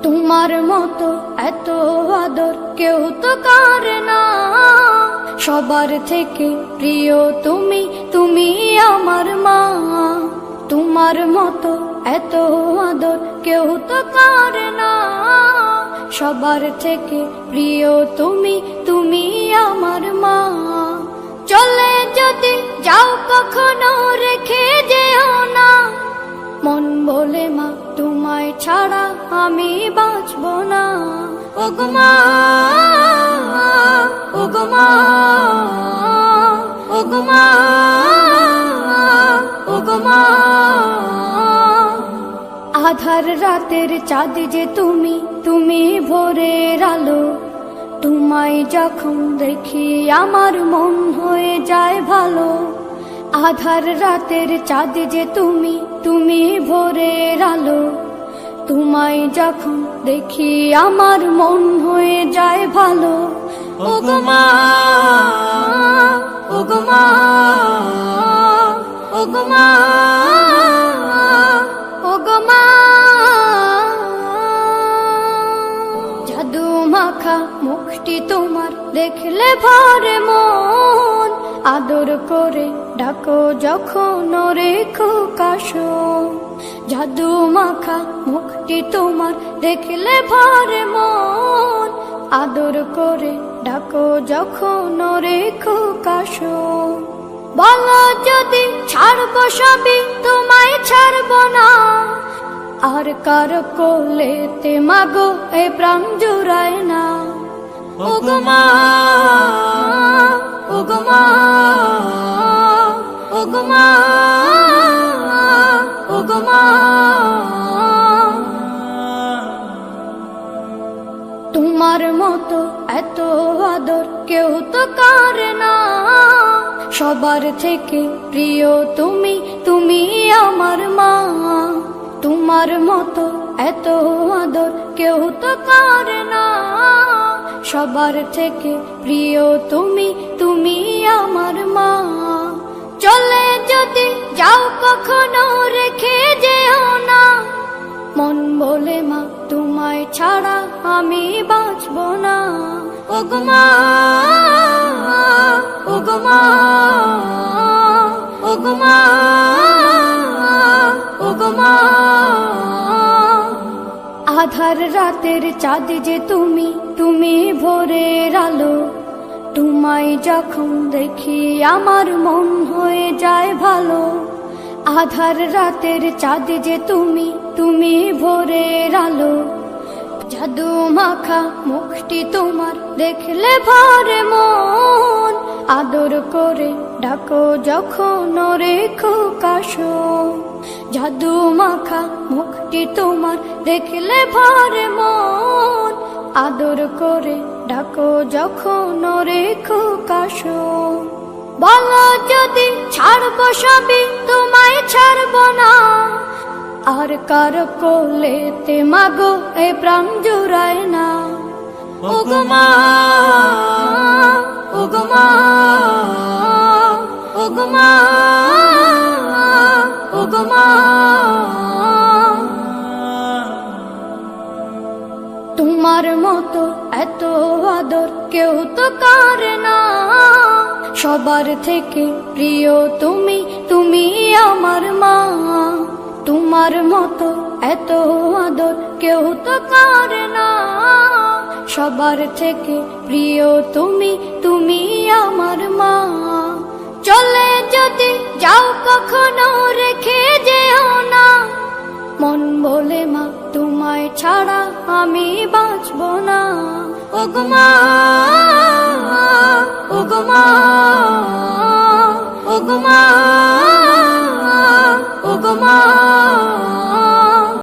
তোমার মতো এত আদর কেউ তো করে না, সবার থেকে প্রিয় তুমি, তুমি আমার মা। তোমার মতো এত আদর কেউ তো করে না, সবার থেকে প্রিয় তুমি, তুমি আমার মা। চলে যদি যাও কখনো রেখে যেও না, মন বলে মা তোমায় ছাড়া আমি বাঁচব না। ওগো মা, ওগো মা, ওগো মা, ওগো মা। আধার রাতের চাঁদ যে তুমি, তুমি ভোরের আলো। তোমায় যখন দেখি আমার মন হয়ে যায় ভালো। আধার রাতের চাঁদ যে তুমি, তুমি ভোরের আলো। তোমায় যখন দেখি আমার মন হয়ে যায় ভালো। ওগো মা, ওগো মা, ওগো মা, ওগো মা। জাদু মাখা মুখটি তোমার দেখলে ভরে মন, আদর করে ডাকো যখন রেখো কাশো। জাদু মাখা মুখটি তোমার দেখলে ভরে মন, আদর করে ডাকো যখন রেখো কাশো। বলো যদি ছাড়বো সবই তোমায় ছাড়বো না, আর কার কোলেতে মাগো এ প্রাণ জুড়ায় না। ওগো মা, ওগো মা, ওগো মা, ওগো মা। তোমার মতো এত আদর কেউ তো করে না, সবার থেকে প্রিয় তুমি, তুমি আমার মা। তোমার মতো এত আদর কেউ তো করে না, সবার থেকে প্রিয় তুমি, তুমি আমার মা। চলে যদি যাও কখনো রেখে যেও না, মন বলে মা তোমায় ছাড়া আমি বাঁচব না। ওগো মা, ওগো মা, ওগো মা, ওগো মা। আধার রাতের চাঁদ যে তুমি, তুমি ভোরের আলো। তোমায় যখন দেখি আমার মন হয়ে যায় ভালো। আধার রাতের চাঁদ যে তুমি, তুমি ভোরের আলো। জাদু মাখা মুখটি তোমার দেখলে ভরে মন, আদর করে ডাকো যখন রেখো কাশো। জাদু মাখা মুখটি তোমার দেখলে ভরে মন, আদর করে ডাকো যখন রেখো কাশো। বলো যদি ছাড়বো সবই তোমায় ছাড়বো না, আর কার কোলেতে মাগো এ প্রাণ জুড়ায় না। ওগো মা, ওগো মা, ওগো মা, ওগো মা। তোমার মতো এত আদর কেউ তো করে না, সবার থেকে প্রিয় তুমি, তুমি আমার মা। তোমার মতো এত আদর কেউ তো করে না, সবার থেকে প্রিয় তুমি, তুমি আমার মা। চলে যদি যাও কখনো রেখে যেও না, মন বলে মা তোমায় ছাড়া আমি বাঁচব না। ওগো মা, ওগো মা।